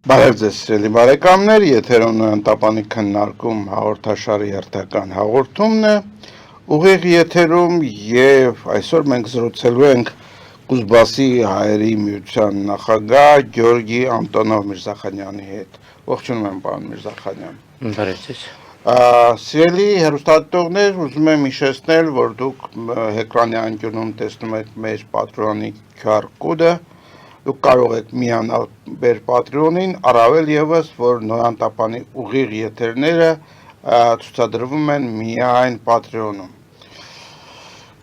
Բարև ձեզ սիրելի բարեկամներ, եթերում Տապանի քննարկում հաղորդաշարի հերթական հաղորդումն է, ուղիղ եթերում եւ այսօր մենք զրուցելու ենք Կուզբասի հայերի միության նախագահ Գյորգի Անտոնով Միրզախանյանի հետ։ Ողջունում եմ, պարոն Միրզախանյան։ Բարև ձեզ։ Սիրելի հեռուստադիտողներ, ուզում եմ հիշեցնել, որ դուք էկրանի անկյունում տեսնում եք մեր Patreon-ի QR կոդը։ Դուք կարող եք միանալ մեր Patreon-ին, առավել ևս, որ Նոյան Տապանի ուղիղ եթերները ցուցադրվում են միայն Patreon-ում։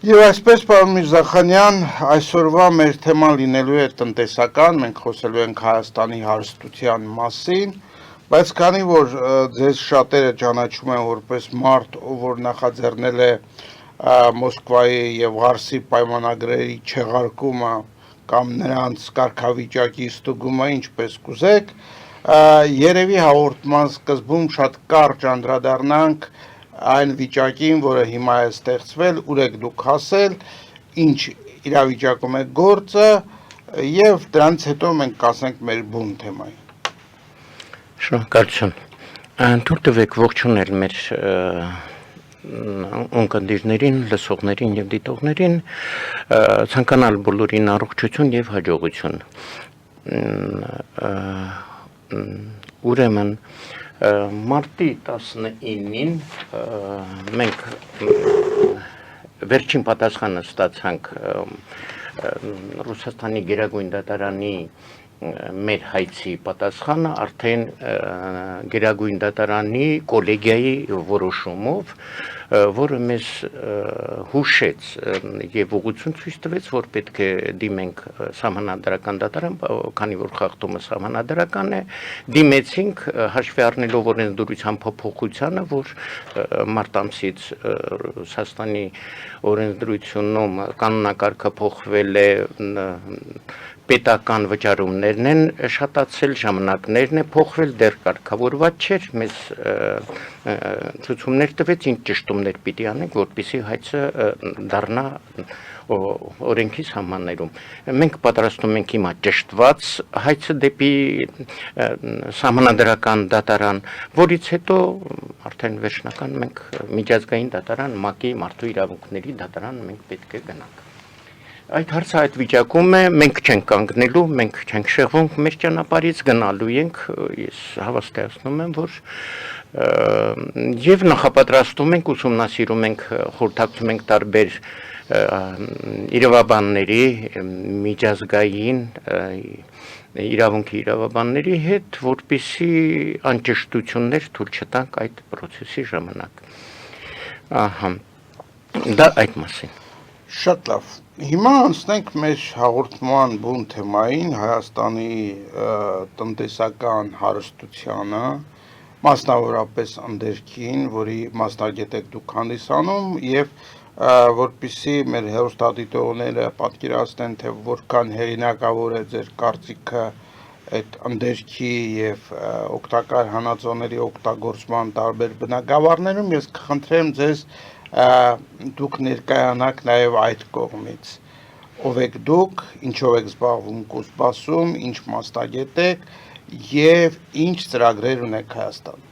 Եվ այսպես, պարոն Միրզախանյան, այսօրվա մեր թեման լինելու է տնտեսական, մենք խոսելու ենք Հայաստանի հարստության մասին, բայց քանի որ ձեզ շատերը ճանաչում են որպես մարդ, ով որ նախաձեռնել է Մոսկվայի եւ Ղարսի պայմանագրերի չեղարկումը կամ նրանց կարգավիճակի ստուգումը, ինչպես կուզեք, երևի հաղորդման սկզբում շատ կարճ անդրադառնանք այն վիճակին, որը հիմա է ստեղծվել, ուր եք դուք հասել, ինչ իրավիճակում է գործը եւ դրանից հետո մենք կասենք մեր բուն թեմային։ Շնորհակալություն։ Թույլ տվեք ողջունել մեր ունկնդիրներին, լսողներին եւ դիտողներին, ցանկանալ բոլորին առողջություն եւ հաջողություն։ Ուրեմն մարտի 19-ին մենք վերջին պատասխանը ստացանք Ռուսաստանի Գերագույն դատարանի մեր հայցի պատասխանը արդեն Գերագույն դատարանի կոլեգիայի որոշումով, որը մեզ հուշեց եւ ուղղություն ցույց տվեց, որ պետք է դիմենք սահմանադրական դատարան, քանի որ խախտումը սահմանադրական է, դիմեցինք հաշվի առնելով օրենսդրության փոփոխությանը, որ մարտ ամսից Ռուսաստանի օրենսդրությունում կանոնակարգը փոխվել է, պետական վճարումներն են շատացել, ժամանակներն է փոխվել, դեռ կարգավորված չէր, մեզ ցուցումներ տվեց, ինչ ճշտումներ պիտի անենք, որպեսզի հայցը դառնա օրենքի սահմաններում։ Մենք պատրաստում ենք հիմա ճշտված հայցը դեպի սահմանադրական դատարան, որից հետո արդեն վերջնական մենք միջազգային դատարան, ՄԱԿ-ի մարդու իրավունքների դատարան մենք պետք է գնանք։ Այդ հարցը այդ վիճակում է, մենք չենք կանգնելու, մենք չենք շեղվում մեր ճանապարհից, գնալու ենք, ես հավաստիացնում եմ, որ եւ նախապատրաստում ենք, ուսումնասիրում ենք, խորհրդակցում ենք տարբեր իրավաբանների, միջազգային իրավունքի իրավաբանների հետ, որպեսզի անճշտություններ թույլ չտանք այդ process-ի ժամանակ։ Ահա, դա այդ մասին։ Շատ լավ։ Հիմա անցնենք մեր հաղորդման բուն թեմային, Հայաստանի տնտեսական հարստությանը, մասնավորապես անդերքին, որի մասնագետ եք դուք հանդիսանում, եւ որպեսզի մեր հեռուստադիտողները պատկերացնեն, թե որքան հեղինակավոր է ձեր կարծիքը այդ անդերքի եւ օգտակար հանածոների օգտագործման տարբեր բնագավառներում, ես կխնդրեմ ձեզ դուք ներկայանաք նաև այդ կողմից, ով եք դուք, ինչով եք զբաղվում Կուզբասում, ինչ մասնագետ եք եւ ինչ ծրագրեր ունեք Հայաստանում։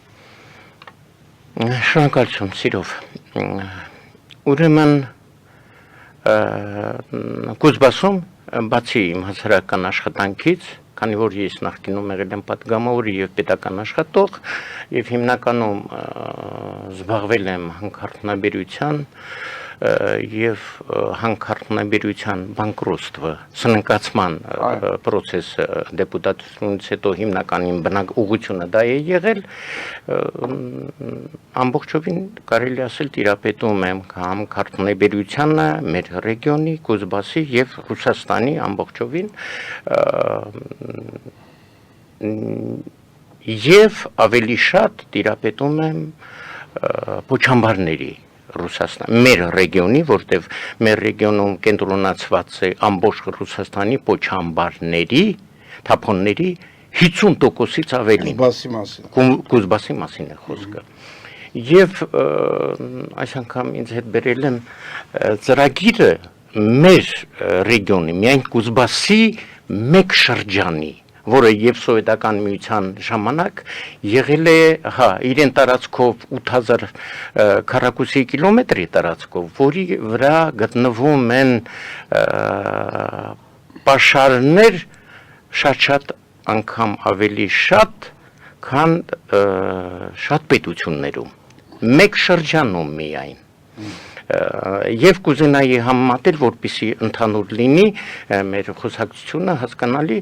Շնորհակալություն, սիրով։ Ուրեմն Կուզբասում բացի իմ հասարակական աշխատանքից, քանի որ ես նախկինում եղել եմ պատգամավոր եւ պետական աշխատող եւ հիմնականում զբաղվել եմ հանքարդյունաբերության եւ հանքարդյունաբերության բանկրոտство, սնանկացման process-ը դեպուտատությունից հետո հիմնականին բնակ ուղղությունը դա է եղել, ամբողջովին կարելի ասել տիրապետում եմ կամ քարդյունաբերությանը մեր ռեգիոնի, Կուզբասի եւ Ռուսաստանի ամբողջովին եւ ավելի շատ տիրապետում եմ փոչամբարների Ռուսաստան, մեր ռեգիոնի, որտեղ մեր ռեգիոնում կենտրոնացված է ամբողջ Ռուսաստանի փոչամբարների, թափոնների 50%-ից ավելին։ Կուզբասի մասին է խոսքը։ Եվ այս անգամ ինձ հետ բերել եմ ծրագիրը մեր ռեգիոնի, միայն Կուզբասի մեկ շրջանի որը եւ սովետական միության ժամանակ եղել է, իրեն տարածքով 8000 քառակուսի կիլոմետրի տարածքով, որի վրա գտնվում են պաշարներ շատ անգամ ավելի շատ, քան շատ պետություններում մեկ շրջանում միայն եւ կուզենայի համեմատել, որպեսզի ընդհանուր լինի մեր խոսակցությունը հասկանալի,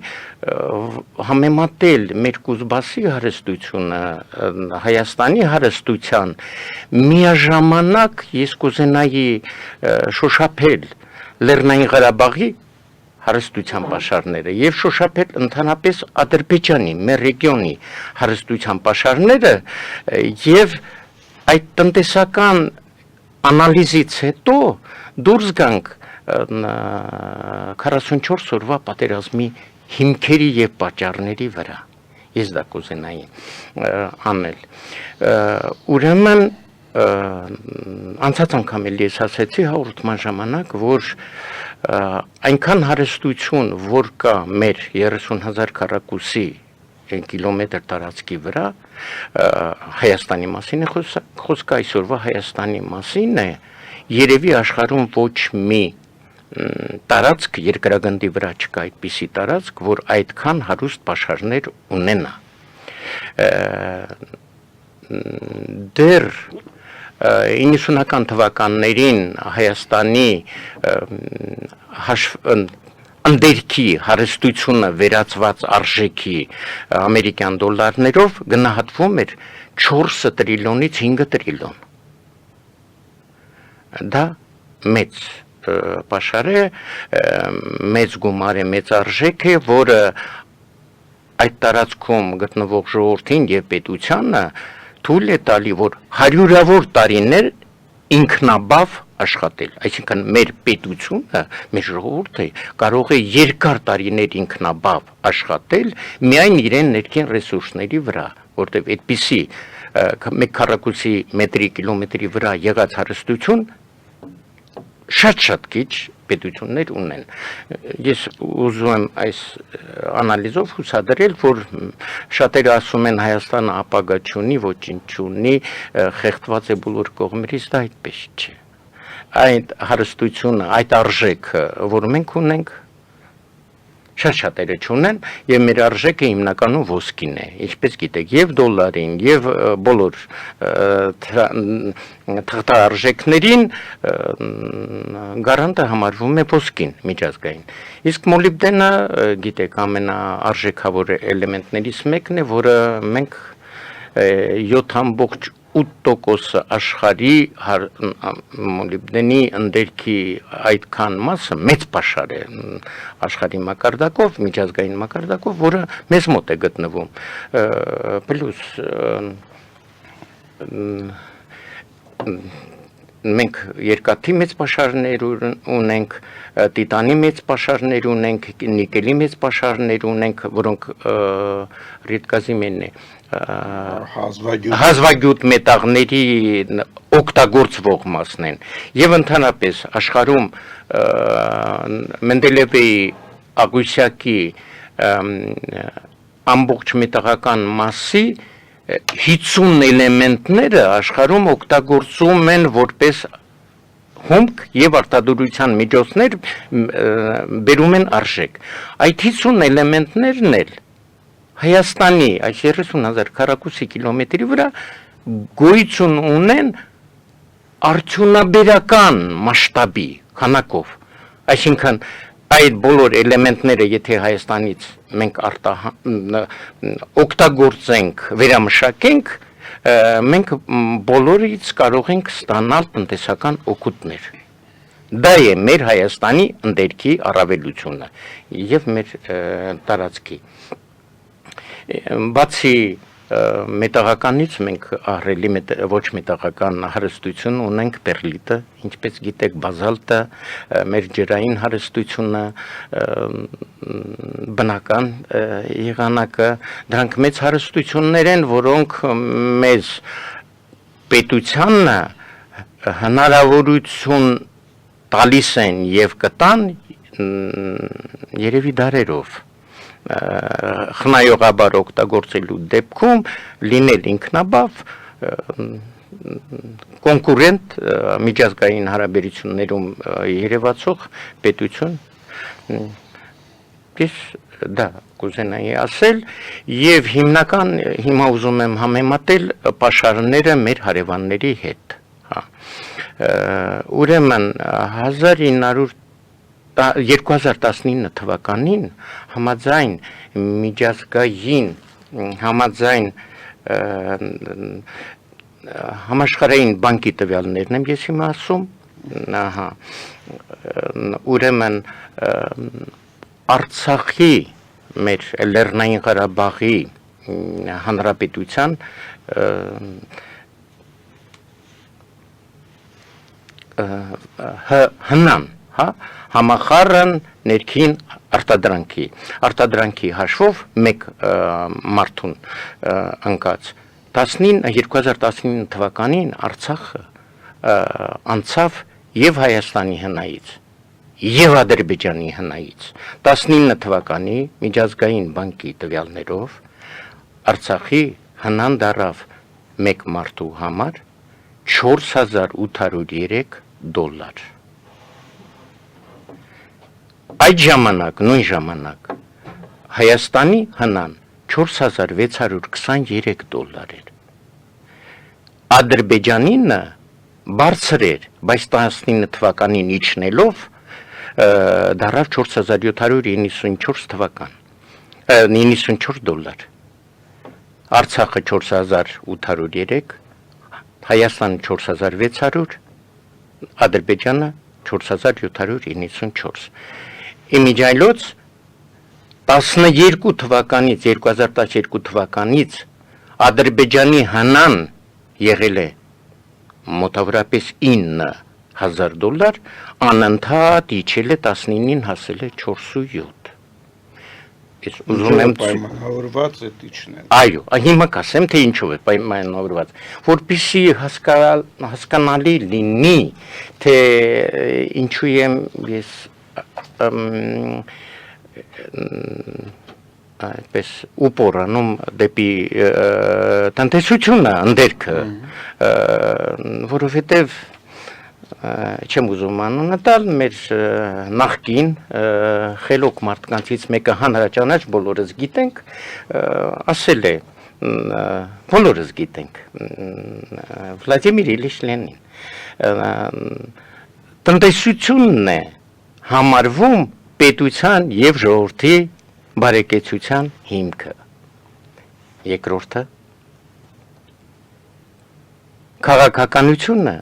համեմատել մեր Կուզբասի հարստությունը Հայաստանի հարստության, միաժամանակ ես կուզենայի շոշափել Լեռնային Ղարաբաղի հարստության պաշարները եւ շոշափել ընդհանրապես Ադրբեջանի, մեր ռեգիոնի հարստության պաշարները եւ այդ տնտեսական անալիզից հետո դուրս գանք 44 օրվա պատերազմի հիմքերի եւ պատճառների վրա։ Ես դա կուզենայի անել։ Ուրեմն անցած անգամ էլ ես ասացի հաղորդման ժամանակ, որ այնքան հարստություն, որ կա մեր 30,000 քառակուսի կիլոմետր տարածքի վրա, Հայաստանի մասին է խոսքը, այսօրվա Հայաստանի մասին է, երևի աշխարհում ոչ մի տարածք երկրագնդի վրա չկա այդպիսի տարածք, որ այդքան հարուստ պաշարներ ունենա։ Դեռ 90-ական թվականներին Հայաստանի ընդերքի հարստությունը վերածված արժեքի ամերիկյան դոլարներով գնահատվում էր 4 տրիլիոնից 5 տրիլիոն։ Դա մեծ պաշար է, մեծ գումար է, մեծ արժեք է, որը այդ տարածքում գտնվող ժողովրդին եւ պետությանը թույլ է տալի, որ հարյուրավոր տարիներ ինքնաբավ աշխատել, այսինքն մեր պետությունը, մեր ժողովուրդը կարող է երկար տարիներ ինքնաբավ աշխատել միայն իրեն ներքին ռեսուրսների վրա, որտեղ այդպիսի մեկ քառակուսի մետրի կիլոմետրի վրա եղած հարստություն շատ քիչ պետություններ ունեն։ Ես ուզում եմ այս անալիզով հուսադրել, որ շատերը ասում են Հայաստանը ապագա չունի, ոչինչ չունի, խեղդված է բոլոր կողմերից, դա այդպես չէ։ Այդ հարստությունը, այդ արժեքը, որ մենք ունենք, շատերը չունեն, եւ մեր արժեքը հիմնականում ոսկին է, ինչպես գիտեք, եւ դոլարին, եւ բոլոր թղթարժեքներին գարանտը համարվում է ոսկին միջազգային։ Իսկ մոլիբդենը, գիտեք, ամենաարժեքավոր էլեմենտներից մեկն է, որը մենք 7.8% աշխարհի մոլիբդենի ընդերքի այդքան մասը մեծ պաշար է աշխարհի մակարդակով, միջազգային մակարդակով, որը մեզ մոտ է գտնվում։ Պլյուս մենք երկաթի մեծ պաշարներ ունենք, տիտանի մեծ պաշարներ ունենք, նիկելի մեծ պաշարներ ունենք, որոնք ռիդգազի մենն է, հազվագյուտ մետաղների օգտագործվող մասն են, եւ ընդհանրապես աշխարհում Մենդելեևի Ագուսյակի ամբողջ մետաղական մասի 50 էլեմենտները աշխարհում օգտագործում են որպես հումք եւ արտադրության միջոցներ, բերում են արժեք։ Այդ 50 էլեմենտներն էլ Հայաստանի այս 30,000 քառակուսի կիլոմետրի վրա գոյություն ունեն արդյունաբերական մասշտաբի քանակով, այսինքն այդ բոլոր էլեմենտները, եթե Հայաստանից մենք օգտագործենք, վերամշակենք, մենք բոլորից կարող ենք ստանալ տնտեսական օգուտներ։ Դա է մեր Հայաստանի ընդերքի առավելությունը եւ մեր տարածքի։ Բացի մետաղականից մենք ահռելի ոչ մետաղական հարստություն ունենք պերլիտը, ինչպես գիտեք, բազալտը, մեր ջրային հարստությունը, բնական եղանակը, դրանք մեծ հարստություններ են, որոնք մեզ պետությանը հնարավորություն տալիս են եւ կտան երևի դարերով, խնայողաբար օգտագործելու դեպքում լինել ինքնաբավ կոնկուրենտ միջազգային հարաբերություններում երևացող պետություն ես դա կուզենայի ասել եւ հիմնական հիմա ուզում եմ համեմատել պաշարները մեր հարևանների հետ ուրեմն 2019 թվականին համաձայն միջազգային համաձայն համաշխարհային բանկի տվյալներն եմ ես հիմա ասում ահա ուրեմն Արցախի մեր Լեռնային Ղարաբաղի հանրապետության հնան համախառն ներքին արտադրանքի հաշվով մեկ մարդուն ընկած 2019 թվականին Արցախը անցավ եւ Հայաստանի հնայից եւ Ադրբեջանի հնայից 19 թվականի միջազգային բանկի տվյալներով Արցախի հնան դարավ մեկ մարդու համար $4,803 այդ ժամանակ նույն ժամանակ Հայաստանի հնան $4,623 էր Ադրբեջանինը բարձր էր բայց 19 թվականին իջնելով դարավ $4,794 թվական $94 Արցախը 4,803 Հայաստանը 4,600 Ադրբեջանը 4,794 Իմիջայլոց 12 թվականից 2012 թվականից Ադրբեջանի հնան եղել է մոտավորապես $9,000 անընդհատ իջել է 19-ին հասել է 4.7 Ես ուզում եմ պայմանավորված է իջնել Այո, հիմա կասեմ թե ինչով է պայմանավորված որպեսզի հասկանալի լինի թե ինչու եմ ես այդպես ուպորանում դեպի տնտեսությունը ընդերքը որովհետև չեմ ուզում անունը տալ մեր նախկին խելոք մարդկանցից մեկը հանրաճանաչ բոլորս գիտենք ասել է բոլորս գիտենք Վլադիմիր Իլիչ Լենին տնտեսությունն է համարվում պետության եւ ժողովրդի բարեկեցության հիմքը երկրորդը քաղաքականությունը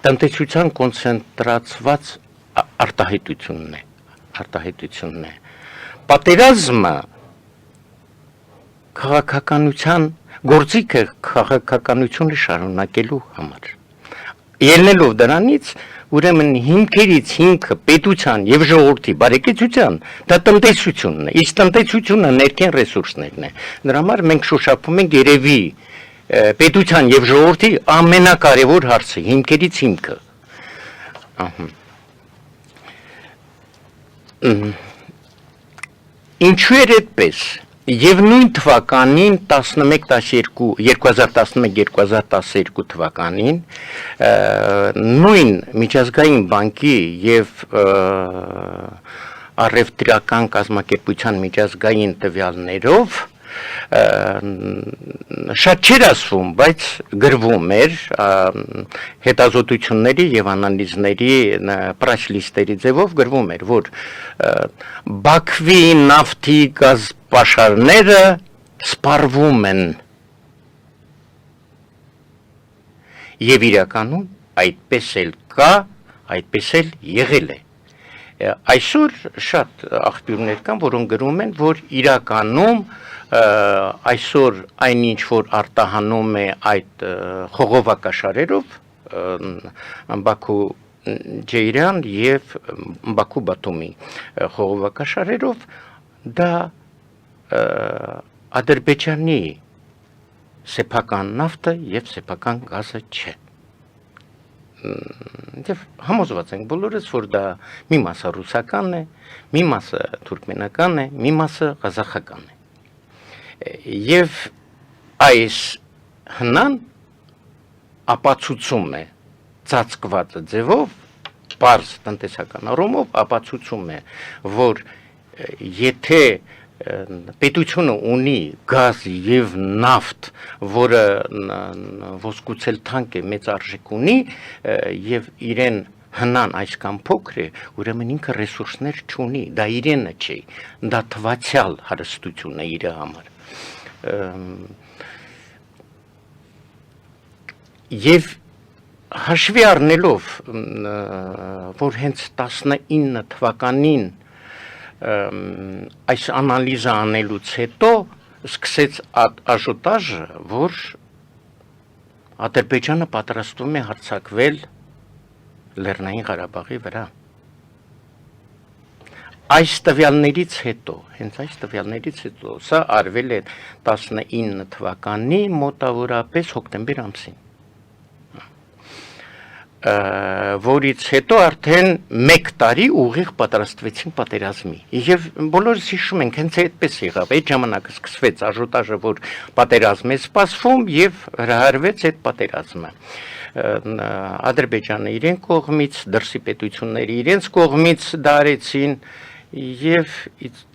տնտեսության կոնցենտրացված արտահայտությունն է պատերազմը քաղաքականության գործիք է քաղաքականությունը շարունակելու համար ելնելով դրանից ուրեմն հիմքերից հիմքը պետության եւ ժողովրդի բարեկեցության դա տնտեսությունն է իսկ տնտեսությունը ներքին ռեսուրսներն է դրա համար մենք շոշափում ենք երևի պետության եւ ժողովրդի ամենակարևոր հարցը հիմքերից հիմքը ինչու էր այդպես եւ նույն թվականին 2011-2012 թվականին նույն միջազգային բանկի եւ առևտրական կազմակերպության միջազգային տվյալներով շատ չէր ասվում, բայց գրվում էր հետազոտությունների եւ անալիզների պրայս լիստերի ձևով գրվում էր, որ Բաքվի նավթի գազ պաշարները սպառվում են եւ իրականում այդպես էլ կա, այդպես էլ եղել է այսօր շատ աղբյուրներ կան, որոնք գրում են, որ իրականում այսօր այնինչ որ արտահանում է այդ խողովակաշարերով Բաքու Ջեյրան եւ Բաքու Բաթումի խողովակաշարերով դա Ադրբեջանի սեփական նավթը եւ սեփական գազը չէ Եվ համոզված ենք բոլորս, որ դա մի մասը ռուսական է, մի մասը թուրքմենական է, մի մասը ղազախական է։ Եվ այս հնան ապացուցում է ծածկված ձևով, պարզ տնտեսական առումով ապացուցում է, որ եթե պետությունը ունի գազ եւ նավթ, որը ոսկուցել թանկ է, մեծ արժեք ունի եւ իրեն հնան այսքան փոքր է, ուրեմն ինքը ռեսուրսներ չունի, դա իրենը չի, դա թվացial հարստություն է իր համար։ Եվ հաշվի առնելով, որ հենց 19 թվականին այս անալիզը անելուց հետո սկսեց աժոտաժը, որ Ադրբեջանը պատրաստվում է հարձակվել Լեռնային Ղարաբաղի վրա։ Այս տվյալներից հետո, հենց այս տվյալներից հետո, սա արվել է 19 թվականի մոտավորապես հոկտեմբեր ամսին, որից հետո արդեն 1 տարի ուղիղ պատրաստվեցին պատերազմի։ Եվ բոլորս հիշում ենք, հենց այդպես եղավ, այդ ժամանակ սկսվեց աժոտաժը, որ պատերազմ է սպասվում եւ հրահարվեց այդ պատերազմը։ Ադրբեջանը իրեն կողմից, դրսի պետությունները իրենց կողմից դա արեցին եւ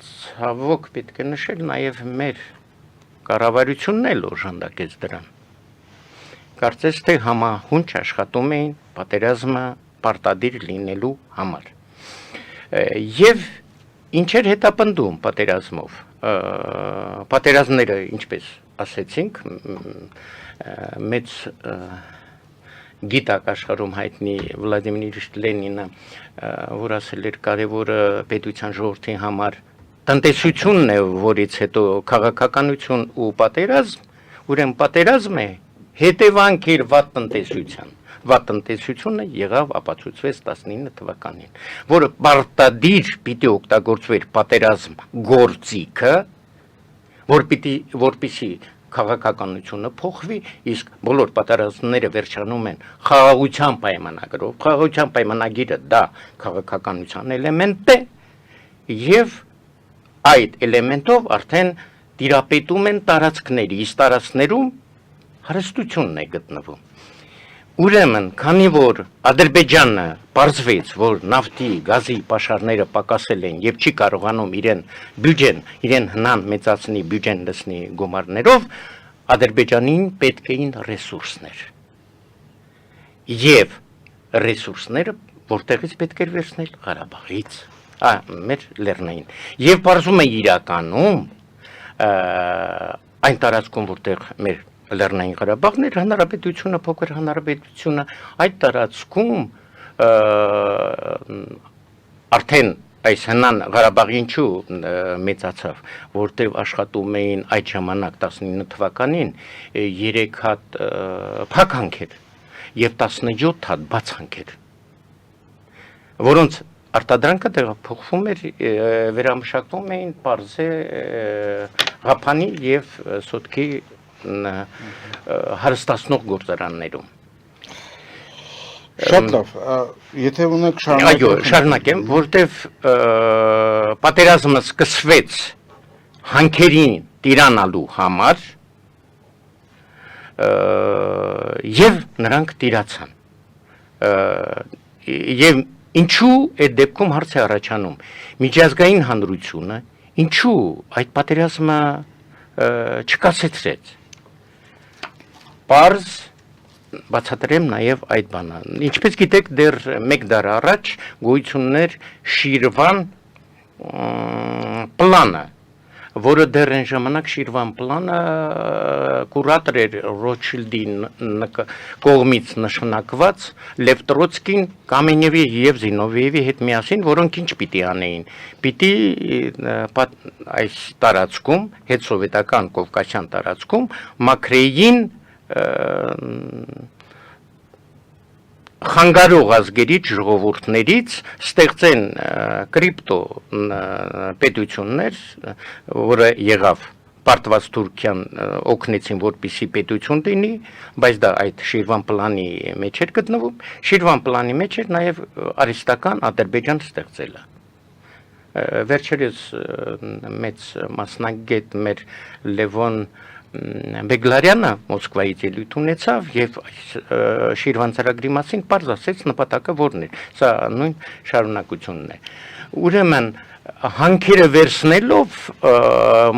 ցավոք պետք է նշել նաեւ մեր կառավարությունն էլ օժանդակեց դրան։ Կարծես թե համահունչ աշխատում էին պատերազմը պարտադիր լինելու համար։ Եվ ինչեր հետապնդում պատերազմով։ Պատերազմները, ինչպես ասեցինք, մեծ գիտակ աշխարհում հայտնի Վլադիմիր Իլիչ Լենինը, որ ասել էր կարևորը պետության ժողովրդի համար տնտեսությունն է, որից հետո քաղաքականություն ու պատերազմ, ուրեմն պատերազմ է հետևանք էր վատ տնտեսության։ Վատ տնտեսությունը եղավ ապացուցվեց 19 թվականին, որը պարտադիր պիտի օգտագործվեր պատերազմ գործիքը, որպեսզի քաղաքականությունը փոխվի, իսկ բոլոր պատերազմները վերջանում են խաղաղության պայմանագրով, խաղաղության պայմանագիրը դա քաղաքականության էլեմենտ է, եւ այդ էլեմենտով արդեն տիրապետում են տարածքների, իսկ տարածքներում հարստությունն է գտնվում։ Ուրեմն, քանի որ Ադրբեջանը պարզվեց, որ նավթի, գազի պաշարները պակասել են եւ չի կարողանում իրեն հնան մեծացնի, բյուջեն լցնի գումարներով, Ադրբեջանին պետք էին ռեսուրսներ։ Եվ ռեսուրսները որտեղից պետք էր վերցնել Ղարաբաղից, մեր Լեռնային։ Եվ պարզում է իրականում այն տարածքում, որտեղ մեր Լեռնային Ղարաբաղն էր հանրապետությունը, փոքր հանրապետությունը, այդ տարածքում արդեն այս հնան Ղարաբաղի ինչու մեծացավ, որտեղ աշխատում էին այդ ժամանակ 19 թվականին 3 հատ փականքեր եւ 17 հատ բացանքեր, որոնց արտադրանքը տեղափոխվում էր, վերամշակվում էին պարզե ղափանի եւ սոտքի հարստացնող գործարաններում։ Շատ լավ, եթե ունեք շարունակեք։ Այո, շարունակեմ, որտեվ պատերազմը սկսվեց հանքերին տիրանալու համար եւ նրանք տիրացան։ Եվ ինչու այդ դեպքում հարց է առաջանում միջազգային հանրությունը, ինչու այդ պատերազմը չկասեցրեց։ Պարզ բացատրեմ նաև այդ բանը։ Ինչպես գիտեք, դեռ 1 դար առաջ գոյություններ Շիրվան պլանը, որը դեռ այն ժամանակ Շիրվան պլանը կուրատոր էր Ռոթշիլդի կողմից նշանակված Լև Տրոցկին, Կամենևի եւ Զինովիևի հետ միասին, որոնք ինչ պիտի անեին։ Պիտի այս տարածքում, հետսովետական կովկասյան տարածքում մաքրեին խանգարող ազգերից, ժողովուրդներից ստեղծեն կրիպտո պետություններ, որը եղավ պարտված Թուրքիան օգնեցին, որպեսզի պետություն լինի, բայց դա այդ Շիրվան պլանի մեջ էր գտնվում, Շիրվան պլանի մեջ էր նաև արհեստական Ադրբեջան ստեղծելը։ Վերջերս մեծ մասնագետ մեր Լևոն Բեգլարյանը Մոսկվայից ելույթ ունեցավ եւ Շիրվան ծրագրի մասին պարզ ասեց նպատակը որն է։ Սա նույն շարունակությունն է։ Ուրեմն հանքերը վերցնելով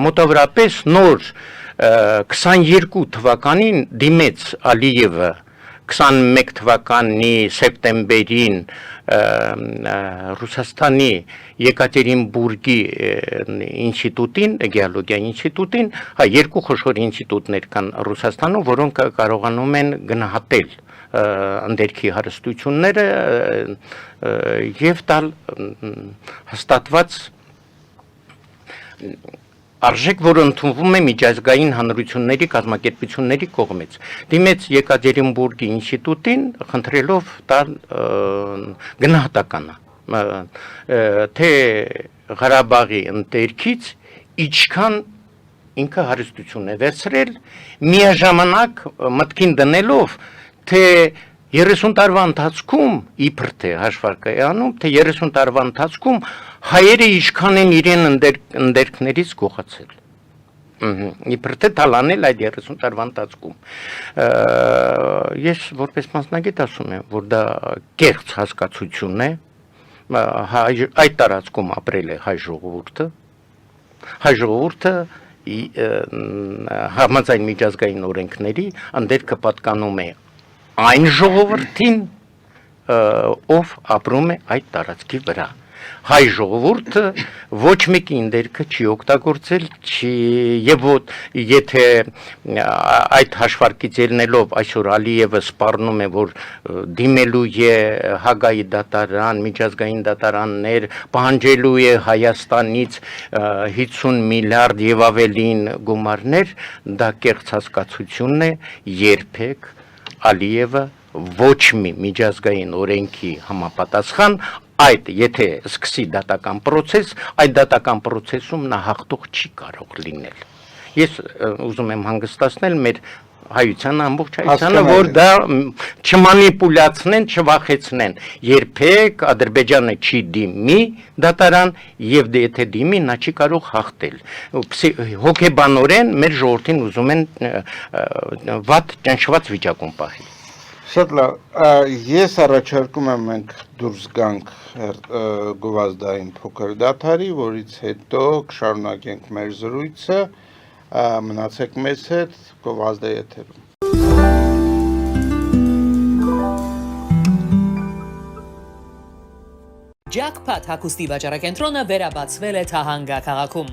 մոտավորապես նոր 22 թվականին դիմեց Ալիևը 21 թվականի սեպտեմբերին Ռուսաստանի Եկատերինբուրգի ինստիտուտին, գեոլոգիայի ինստիտուտին, երկու խոշոր ինստիտուտներ կան Ռուսաստանում, որոնք կարողանում են գնահատել ընդերքի հարստությունները եւ տալ հաստատված արժեք, որը ընդունվում է միջազգային հանրությունների կազմակերպությունների կողմից։ Դիմեց Եկատերինբուրգի ինստիտուտին, խնդրելով տալ գնահատականը, թե Ղարաբաղի ընդերքից ինչքան ինքը հարստություն է վերցրել, միաժամանակ մտքին դնելով, թե 30 տարվա ընթացքում իբր թե հաշվարկ է անում, թե 30 տարվա ընթացքում հայերը ինչքան են իրեն ընդերքներից գողացել։ Իբր թե տալանել այդ 30 տարվա ընթացքում։ Ես որպես մասնագետ ասում եմ, որ դա կեղծ հասկացություն է, այդ տարածքում ապրել է հայ ժողովուրդը, հայ ժողովուրդը համաձայն միջազգային օրենքների ընդերքը պատկանում է այն ժողովրդին, ով ապրում է այդ տարածքի վրա։ Հայ ժողովուրդը ոչ մեկի ընդերքը չի օգտագործել, եւ եթե այդ հաշվարկից ելնելով այսօր Ալիևը սպառնում է, որ դիմելու է Հագայի դատարան, միջազգային դատարաններ, պահանջելու է Հայաստանից 50 միլիարդ եւ ավելին գումարներ, դա կեղծ հասկացություն է, երբեք Ալիևը ոչ մի միջազգային օրենքի համապատասխան այդ եթե սկսի դատական process, այդ դատական process-ում նա հաղթող չի կարող լինել։ Ես ուզում եմ հանգստացնել մեր հայությանը, ամբողջ հայությանը, որ դա չմանիպուլացնեն, չվախեցնեն։ Երբեք Ադրբեջանը չի դիմի դատարան եւ եթե դիմի, նա չի կարող հաղթել։ Հոգեբանորեն մեր ժողովրդին ուզում են վատ ճնշված վիճակում պահել։ Շատ լավ, ես առաջարկում եմ մենք դուրս գանք գովազդային փոքր դադարի, որից հետո կշարունակենք մեր զրույցը, մնացեք մեզ հետ, գովազդը եթերում։ Jackpot հագուստի վաճառակենտրոնը վերաբացվել է Թահանգա քաղաքում։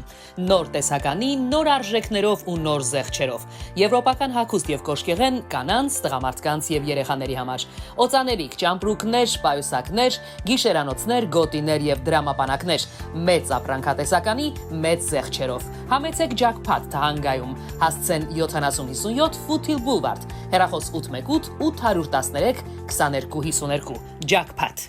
Նոր տեսականի, նոր արժեքներով ու նոր զեղչերով։ Եվրոպական հագուստ եւ կոշկեղեն կանանց, տղամարդկանց եւ երեխաների համար։ Օծանելիք, ճամպրուկներ, պայուսակներ, գիշերանոցներ, գոտիներ եւ դրամապանակներ։ Մեծ ապրանքատեսականի, մեծ զեղչերով։ Համեցեք Jackpot Թահանգայում։ Հասցեն 7057 Foothill Boulevard։ Հեռախոս 818 813 2252։ Jackpot։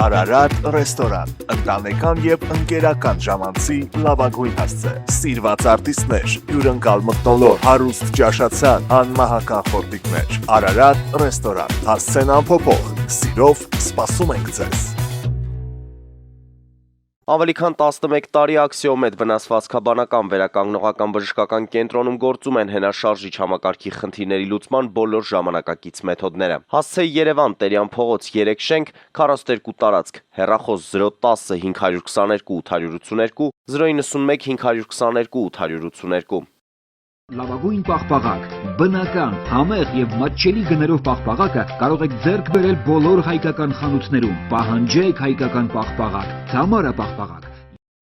Արարատ ռեստորան, ընտանեկան եւ ընկերական ժամանցի լավագույն հասցե, սիրված արտիստներ, հյուրընկալ մթնոլորտ, հարուստ ճաշացան, անմահական խորտիկներ, Արարատ ռեստորան, հասցեն անփոփոխ, սիրով սպասում ենք ձեզ։ Ավելի քան 11 տարի Աքսիոմեդ վնասվածքաբանական վերականգնողական բժշկական կենտրոնում գործում են հենաշարժիչ համակարգի խնդիրների լուծման բոլոր ժամանակակից մեթոդները։ Հասցեի Երևան, Տերյան փողոց 3 շենք, 42 տարածք, հեռախոս 010 522 882, 091 522 882։ Լավագույն պաղպաղակ, բնական, համեղ եւ մատչելի գներով պաղպաղակը կարող եք ձեռք բերել բոլոր հայկական խանութներում։ Պահանջեք հայկական պաղպաղակ, Թամարա պաղպաղակ։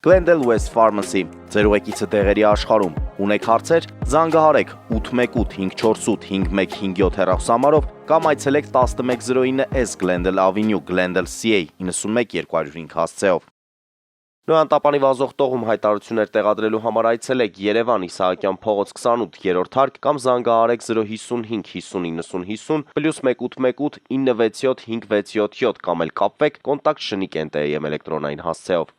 Glendale West Pharmacy, ձեր ուղեկիցը դեղերի աշխարհում։ Ունեք հարցեր, զանգահարեք 818 548 5157 հեռախոսահամարով կամ այցելեք 1109S Glendale Avenue, Glendale CA 91205 հասցեով։ Նոյան տապանի վազող տողում հայտարարություններ տեղադրելու համար այցելեք Երևան Իսահակյան փողոց 28-րդ հարկ կամ զանգահարեք 055 50 90 50 +1 818 967 5677 կամ էլ կապվեք contact@shnik.am էլեկտրոնային հասցեով։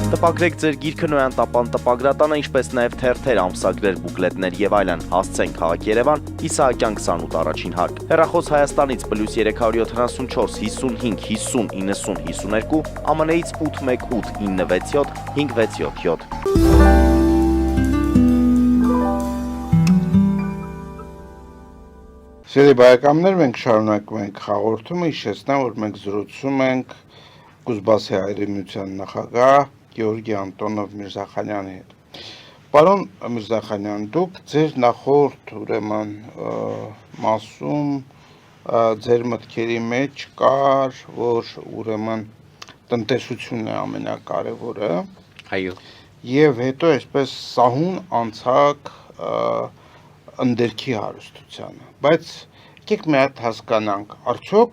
Տպագրեք ձեր գիրքը Նոյան տապան տպագրատանը, ինչպես նաև թերթեր, ամսագրեր, բուկլետներ եւ այլն։ Հասցեն քաղաք Երևան, Իսահակյան 28 առաջին հարկ։ Հեռախոս Հայաստանից +374 55 50 90 52, ԱՄՆ-ից 818 967 5677։ Սիրելի բարեկամներ, մենք շարունակում ենք հաղորդումը, հիշեցնեմ, որ մենք զրուցում ենք Կուզբասի հայրենիության նախագահ Գեորգի Անտոնով Միրզախանյանի հետ։ Պարոն Միրզախանյան, դուք ձեր նախորդ ուրեմն մասում ձեր մտքերի մեջ կար, որ ուրեմն տնտեսությունն է ամենակարևորը։ Այո։ Եվ հետո այսպես սահուն անցակ ընդերքի հարստությանը, բայց եկեք մի հատ հասկանանք, արդյոք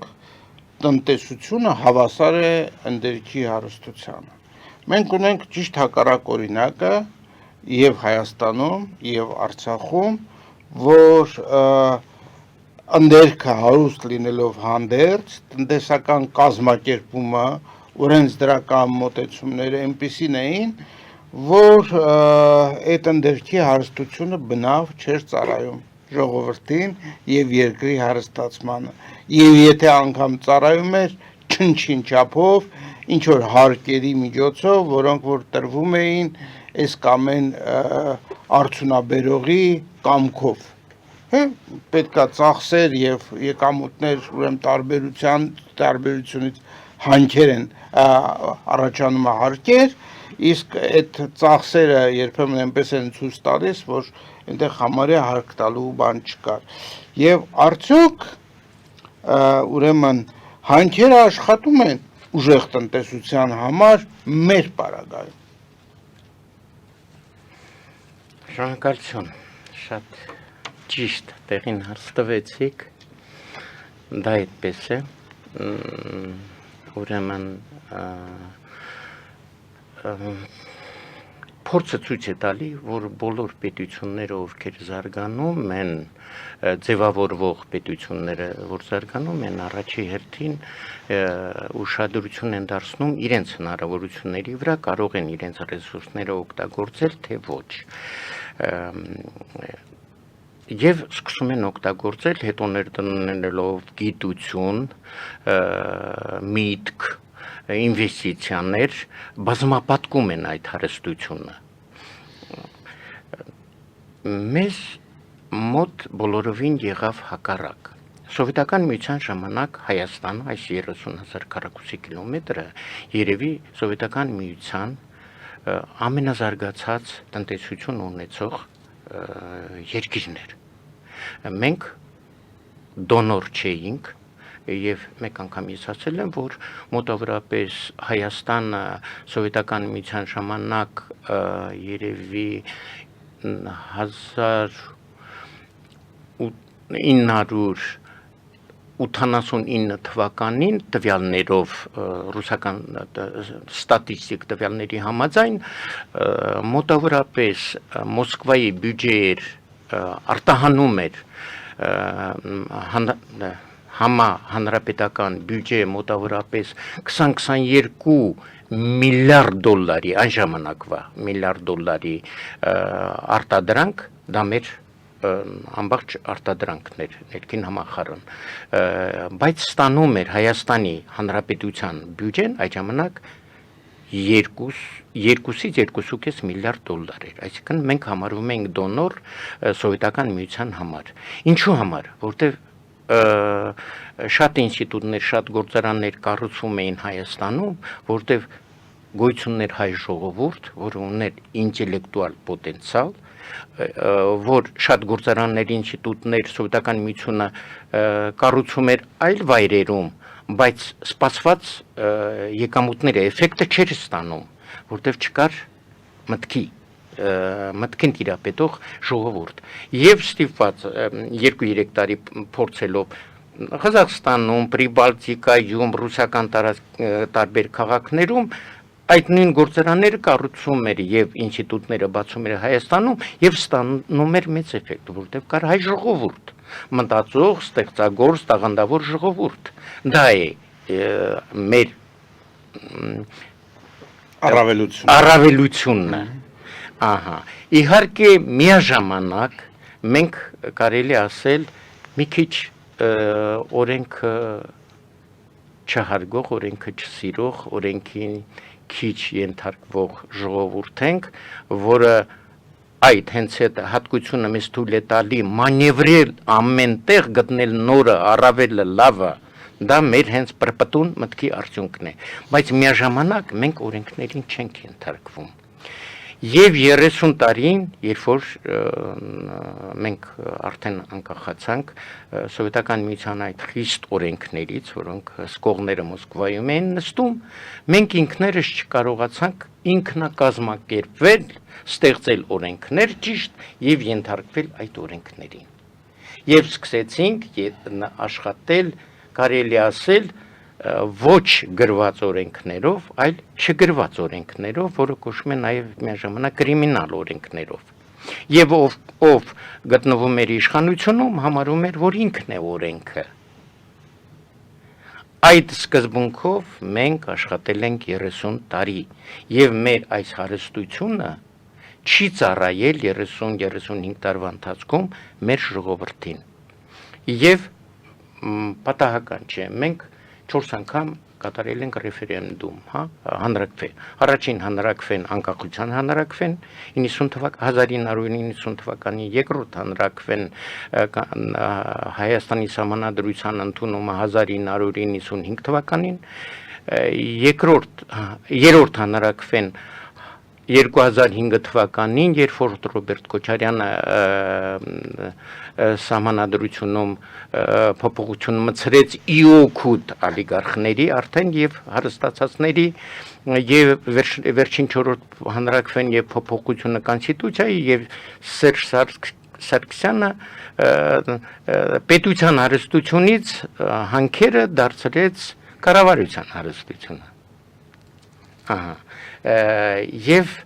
տնտեսությունը հավասար է ընդերքի հարստությանը։ Մենք ունենք ճիշտ հակառակ օրինակը եւ Հայաստանում եւ Արցախում, որ ընդերքը հարուստ լինելով հանդերձ, տնտեսական կազմակերպումը, օրենսդրական մոտեցումները այնպիսին էին, որ այդ ընդերքի հարստությունը բնավ չէր ծառայում ժողովրդին եւ երկրի հարստացմանը։ Եվ եթե անգամ ծառայում էր չնչին չափով, ինչ որ հարկերի միջոցով, որոնք որ տրվում էին այս կամ այն արդյունաբերողի կամքով։ Պետքա ծախսեր եւ եկամուտներ ուրեմն տարբերությունից հանքեր են առաջանում հարկեր, իսկ այդ ծախսերը երբեմն այնպես են ցույց տալիս, որ այնտեղ համարյա հարկ տալու բան չկար։ Եվ արդյոք ուրեմն հանքերը աշխատում են ուժեղ տնտեսության համար մեր պարագայում։ Շնորհակալություն, շատ ճիշտ տեղին հաստատվեցիք, դա այդպես է, ուրեմն փորձը ցույց է տալի, որ բոլոր պետությունները, ովքեր զարգանում են, ձևավորվող պետությունները, որ զարգանում են, առաջի հերթին ուշադրություն են դարձնում իրենց հնարավորությունների վրա, կարող են իրենց ռեսուրսները օգտագործել, թե ոչ։ Եվ սկսում են օգտագործել, հետո ներդնելով գիտություն, միտք, ինվեստիցիաներ, բազմապատկում են այդ հարստությունը։ Մեզ մոտ բոլորովին եղավ հակառակ։ Սովետական միության ժամանակ Հայաստանը, այս 30,000 քառակուսի կիլոմետրը, երևի Սովետական միության ամենազարգացած տնտեսություն ունեցող երկիրներ։ Մենք դոնոր չէինք, եւ մեկ անգամ ես ասել եմ, որ մոտավորապես Հայաստանը Սովետական միության ժամանակ երևի 1989 թվականին տվյալներով ռուսական ստատիստիկ տվյալների համաձայն մոտավորապես Մոսկվայի բյուջեեր արտահանում էր հանրապետական բյուջե մոտավորապես 20-22 միլիարդ դոլարի, այն ժամանակվա միլիարդ դոլարի արտադրանք, դա մեր ամբողջ արտադրանքներ, ներքին համախառն, բայց ստանում էր Հայաստանի Հանրապետության բյուջեն այդ ժամանակ 2-ից 2.5 միլիարդ դոլար էր, այսինքն մենք համարվում ենք դոնոր Սովետական միության համար։ Ինչու համար, որտեղ շատ ինստիտուտներ, շատ գործարաններ կառուցվում էին Հայաստանում, որտեղ գոյություններ հայ ժողովուրդ, որ ուներ ինտելեկտուալ պոտենցիալ, որ շատ գործարաններ, ինստիտուտներ, Սովետական միությունը կառուցում էր այլ վայրերում, բայց սպասված եկամուտները, էֆեկտը չէր ստանում, որտեղ չկար մտքի մտքին տիրապետող ժողովուրդ եւ ստիպված 2-3 տարի փորձելով Ղազախստանում, Պրիբալտիկայում, ռուսական տարբեր քաղաքներում այդ նույն գործարանները կառուցում էր եւ ինստիտուտները բացում էր Հայաստանում եւ ստանում էր մեծ էֆեկտ, որտեղ կար հայ ժողովուրդ, մտածող, ստեղծագործ, տաղանդավոր ժողովուրդ։ Դա է մեր առավելությունը։ Ահա։ Իհարկե միաժամանակ մենք կարելի ասել մի քիչ օրենքը չհարգող, օրենքը չսիրող, օրենքին քիչ ենթարկվող ժողովուրդ ենք, որը այդ հենց այդ հատկությունը մեզ թույլ է տալի մանևրել ամենտեղ գտնել նորը, առավելը, լավը, դա մեր հենց պրպտուն մտքի արդյունքն է, բայց միաժամանակ մենք օրենքներին չենք ենթարկվում։ Եվ 30 տարին, երբ որ մենք արդեն անկախացանք սովետական միության այդ խիստ օրենքներից, որոնք հսկողները Մոսկվայում էին նստում, մենք ինքներս չկարողացանք ինքնակազմակերպվել, ստեղծել օրենքներ ճիշտ եւ ենթարկվել այդ օրենքներին։ Եվ սկսեցինք աշխատել, կարելի ասել, ոչ գրված օրենքներով, այլ չգրված օրենքներով, որը կոչվում է նաև միաժամանակ կրիմինալ օրենքներով։ Եվ ով գտնվում էր իշխանությունում, համարում էր, որ ինքն է օրենքը։ Այդ սկզբունքով մենք աշխատել ենք 30 տարի, եւ մեր այս հարստությունը չի ծառայել 30-35 տարվա ընթացքում մեր ժողովրդին։ Եվ պատահական չէ, մենք 4 անգամ կատարել ենք ռեֆերենդում, հանրակրվե։ Առաջին հանրակրվեն անկախության հանրակրվեն 1990 թվականի, երկրորդ հանրակրվեն Հայաստանի Սահմանադրության ընդունումը 1995 թվականին, երրորդ հանրակրվեն 2005 թվականին, երբ որ Ռոբերտ Քոչարյանը սահմանադրությունում փոփոխություն մտցրեց իօքուտ օլիգարխների արդեն եւ հարստացածների եւ վերջին 4-րդ հանրակրվեն եւ փոփոխությունը կոնստիտուցիայի եւ Սերժ Սարգսյանը պետության հարստությունից հանքերը դարձրեց կառավարության հարստությունը։ Ահա եւ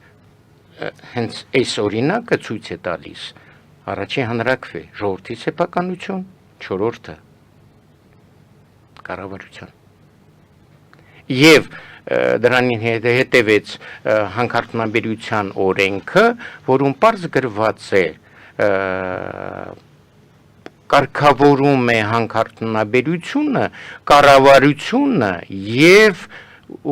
հենց այս օրինակը ցույց է տալիս առաջին հանրակրվե ժողովրդի սեփականություն, 4-րդը կառավարության։ Եվ դրանին հետևեց հանքարդյունաբերության օրենքը, որում պարզ գրված է կարգավորում է հանքարդյունաբերությունը, կառավարությունը եւ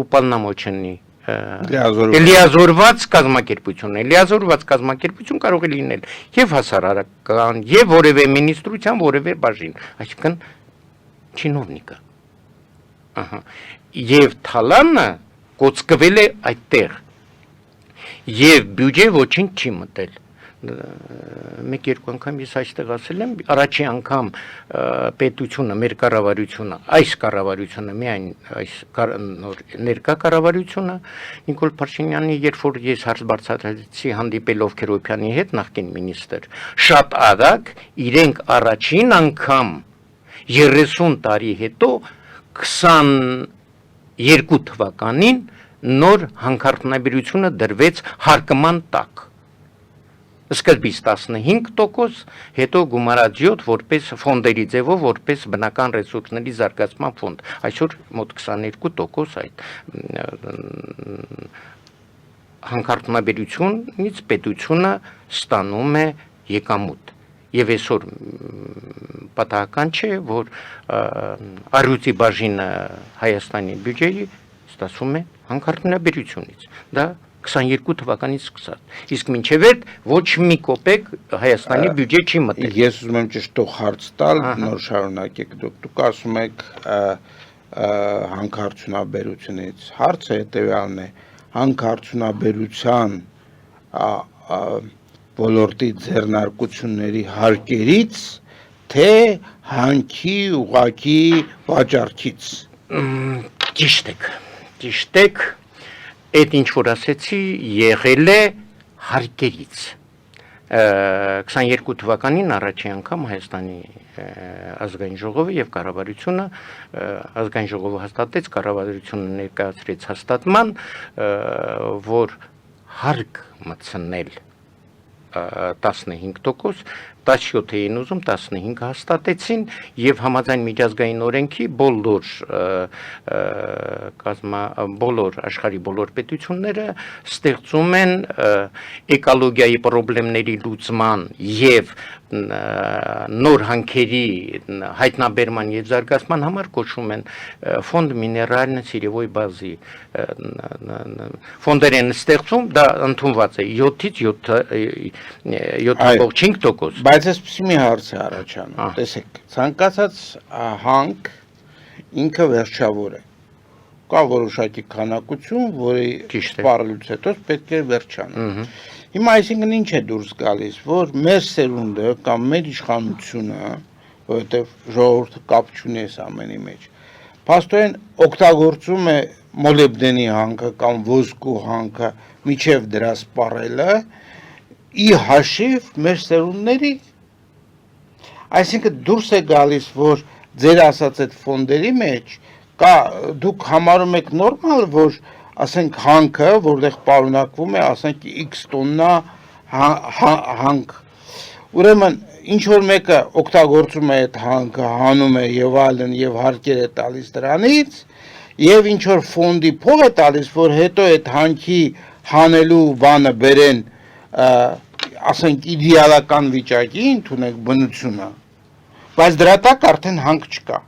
ուպալնամոչնի լիազորված կազմակերպություն է։ Լիազորված կազմակերպություն կարող է լինել եւ հասարակական, եւ որևէ մինիստրության, որևէ բաժին, այսինքն չինովնիկը։ Ահա։ Եվ Թալանը կոծկվել է այդտեղ։ Եվ բյուջե ոչինչ չի մտել։ Մեկ-երկու անգամ ես այստեղ ասել եմ, առաջին անգամ պետությունը, մեր կառավարությունը, այս կառավարությունը, միայն այս ներկա կառավարությունը, Նիկոլ Փաշինյանի, երբ որ ես հարց բարձրացրեցի հանդիպելով Քերոբյանի հետ, նախկին մինիստր, շատ արագ իրենք առաջին անգամ 30 տարի հետո 22 թվականին նոր հանքարդյունաբերությունը դրվեց հարկման տակ։ Սկզբից 15%, հետո գումարած 7 որպես ֆոնդերի ձևով, որպես բնական ռեսուրսների զարգացման ֆոնդ։ Այսօր մոտ 22% այդ հանքարդյունաբերությունից պետությունը ստանում է եկամուտ։ Եվ այսօր պատահական չէ, որ առյուծի բաժինը Հայաստանի բյուջեի ստացվում է հանքարդյունաբերությունից։ Դա 22 թվականից սկսած։ Իսկ մինչև այդ ոչ մի կոպեկ Հայաստանի բյուջե չի մտել։ Ես ուզում եմ ճշտող հարց տալ, նոր շարունակեք դուք ասում եք հանքարդյունաբերությունից։ Հարցը հետևյալն է. հանքարդյունաբերության ոլորտի ձեռնարկությունների հարկերից, թե հանքի ուղղակի վաճառքից։ Ճիշտ եք։ Այդ ինչ որ ասեցի, եղել է հարկերից 22 թվականին առաջի անգամ Հայաստանի ազգային ժողովը եւ կառավարությունը ազգային ժողովը հաստատեց, կառավարությունը ներկայացրեց հաստատման, որ հարկ մտցնել 15%, 17 էին ուզում, 15 հաստատեցին եւ համաձայն միջազգային օրենքի բոլոր աշխարհի բոլոր պետությունները ստեղծում են էկոլոգիայի խնդիրների լուծման եւ նոր հանքերի հայտնաբերման եւ զարգացման համար կոչվում են ֆոնդ միներալնա սիրևոյ բազի ֆոնդեր են ստեղծում, դա ընդունված է 7-ից 7.5%. Բայց այսպեսի մի հարց է առաջանում, տեսեք, ցանկացած հանք ինքը վերջավոր է, կա որոշակի քանակություն, որի սպառելուց հետո պետք է վերջանա։ Հիմա այսինքն ինչ է դուրս գալիս, որ մեր սերունդը կամ մեր իշխանությունը, որովհետև ժողովուրդը կապ չունի այս ամենի մեջ, փաստորեն օգտագործում է մոլիբդենի հանքը կամ ոսկու հանքը միջև դրա սպառելը ի հաշիվ մեր սերունդների, այսինքն դուրս է գալիս, որ ձեր ասած այդ ֆոնդերի մեջ կա դուք համարում եք նորմալ, որ ասենք հանքը, որտեղ պարունակվում է, ասենք X տոննա հանք։ Ուրեմն ինչ որ մեկը օգտագործում է այդ հանքը, հանում է եւ այլն եւ հարկեր է տալիս դրանից, եւ ինչ որ ֆոնդի փող է տալիս, որ հետո այդ հանքի հանելու բանը բերեն, ասենք իդեալական վիճակի, ընդունեք բնությունը, բայց դրա տակ արդեն հանք չկա։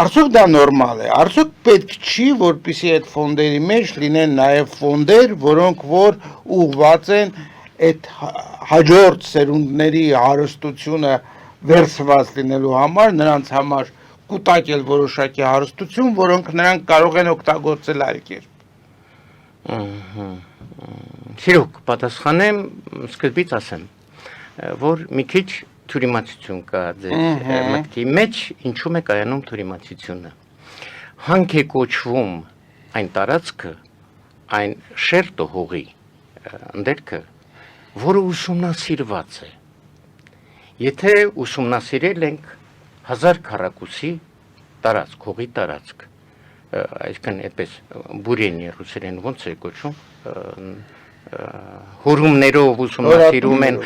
Արդյոք դա նորմալ է, արդյոք պետք չի, որպեսզի այդ ֆոնդերի մեջ լինեն նաև ֆոնդեր, որոնք որ ուղղված են այդ հաջորդ սերունդների հարստությունը վերցված լինելու համար, նրանց համար կուտակել որոշակի հարստություն, որոնք նրանք կարող են օգտագործել այլ կերպ։ Սիրուկ, պատասխանեմ, սկզբից ասեմ, որ մի քիչ թյուրիմացություն կա ձեր մտքի մեջ, ինչու՞մ է կայանում թյուրիմացությունը։ Հանք է կոչվում այն տարածքը, այն շերտը հողի ընդերքը, որը ուսումնասիրված է։ Եթե ուսումնասիրել ենք 1000 քառակուսի տարածք, հողի տարածք, այսինքն այդպես բուրենի ռուսերեն ոնց է կոչվում, հորումներով ուսումնասիրում են,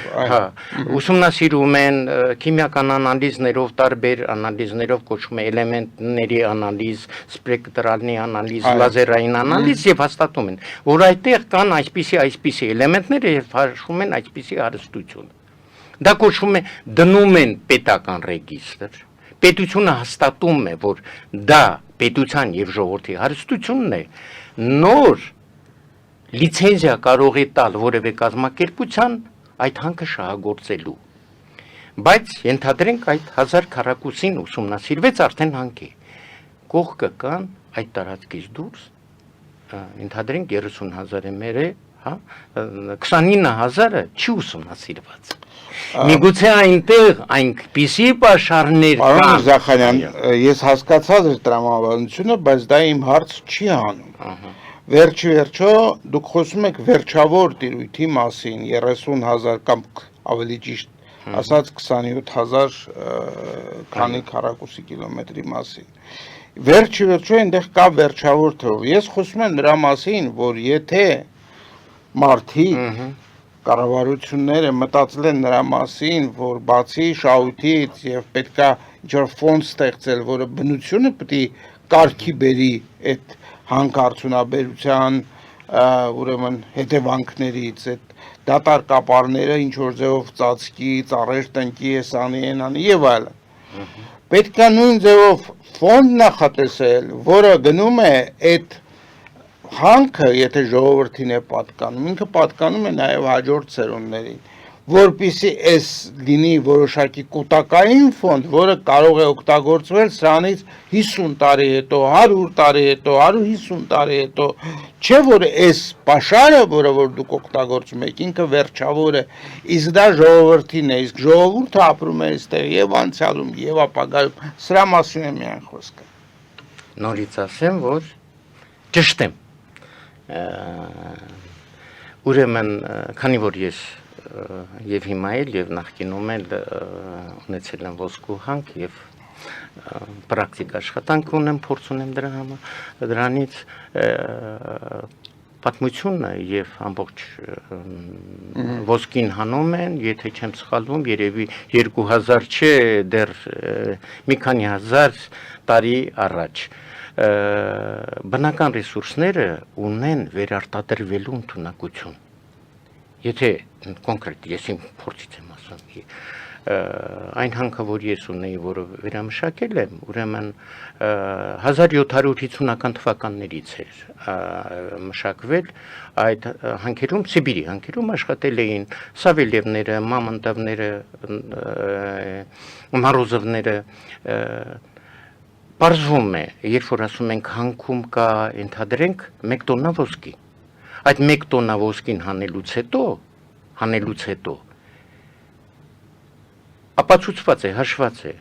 ուսումնասիրում են քիմիական անալիզներով, տարբեր անալիզներով կոչվում է էլեմենտների անալիզ, սպեկտրալնի անալիզ, լազերային անալիզ եւ հաստատում են, որ այդտեղ կան այսպիսի էլեմենտներ եւ հաշվում են այսպիսի հարստություն։ Դա կոչվում է դնում են պետական ռեգիստր։ Պետությունը հաստատում է, որ դա պետության եւ ժողովրդի հարստությունն է, նոր լիցենզիա կարող է տալ որևէ կազմակերպության այդ հանքը շահագործելու։ Բայց ենթադրենք այդ 1000 քառակուսին ուսումնասիրվեց արդեն հանքի։ Կողքը կան այդ տարածքից դուրս, ենթադրենք 30,000-ը մեր է, 29,000-ը չի ուսումնասիրված։ Միգուցե այնտեղ այնպիսի պաշարներ կան։ Պարոն Զախարյան, ես հասկացա ձեր տրամաբանությունը, բայց դա իմ հարց չի հանում։ Վերջո դուք խոսում եք վերջավոր տիրույթի մասին 30,000 կամ ավելի ճիշտ ասած 27,000 քանի քառակուսի կիլոմետրի մասին։ Վերջո այնտեղ կա վերջավոր թվով։ Ես խոսում եմ նրա մասին, որ եթե մարդիկ կառավարությունները մտածել են նրա մասին, որ բացի շահույթից եւ պետքա ինչ-որ ֆոնդ ստեղծել, որը բնությունը պետք է կարգի բերի այդ հանքարդյունաբերության ուրեմն հետևանքներից, այդ դատարկ կապարները ինչ որ ձևով ծածկի, ծառեր տնկի, հեսանի ենանի եւ այլն։ Պետք է նույն ձևով ֆոնդ նախատեսել, որը գնում է այդ հանքը, եթե ժողովրդին է պատկանում, ինքը պատկանում է նաև հաջորդ սերունդներին, որպեսզի այս լինի որոշակի կൂട്ടակային ֆոնդ, որը կարող է օգտագործվել սրանից 50 տարի հետո, 100 տարի հետո, 150 տարի հետո, չէ որ այս պաշարը, որը որ դուք օգտագործում եք, ինքը վերջավոր է, իսկ դա ժողովրդին է, իսկ ժողովուրդը ապրում է այստեղ եւ անցյալում եւ ապագայում, սրա մասին է միայն խոսքը։ Նորից ասեմ, որ ճշտ եմ։ Ուրեմն, քանի որ ես եւ հիմա էլ եւ նախկինում էլ ունեցել եմ ոսկու հանք եւ պրակտիկ աշխատանք ունեմ, փորձ ունեմ դրանից պատմությունը եւ ամբողջ ոսկին հանում են, եթե չեմ սխալվում, երևի 2000 չէ, դեռ մի քանի հազար տարի առաջ բնական ռեսուրսները ունեն վերարտադրվելու ընդունակություն։ Եթե կոնկրետ ես իմ փորձից եմ ասում, այն հանքը, որ ես ունեի, որը վերամշակել եմ, ուրեմն 1750-ական թվականներից էր մշակվել այդ հանքերում, Սիբիրի հանքերում աշխատել էին Սավելևները, Մամոնտովները, Մորոզովները, Պարզվում է, երբ որ ասում ենք հանքում կա, ենթադրենք 1 տոննա ոսկի։ Այդ 1 տոննա ոսկին հանելուց հետո ապացուցված է, հաշված է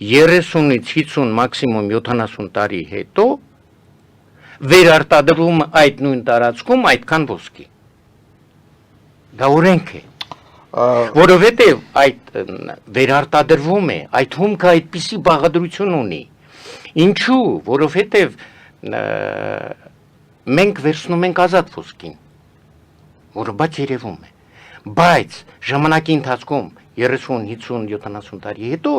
30-ից 50, մաքսիմում 70 տարի հետո վերարտադրվում այդ նույն տարածքում այդքան ոսկի։ Դա օրենք է, որովհետև այդ վերարտադրվում է, այդ հումքը այդպիսի բաղադրություն ունի։ Ինչու, որովհետև մենք վերցնում ենք ազատ ոսկին, որը բաց երևում է, բայց ժամանակի ընթացքում 30, 50, 70 տարի հետո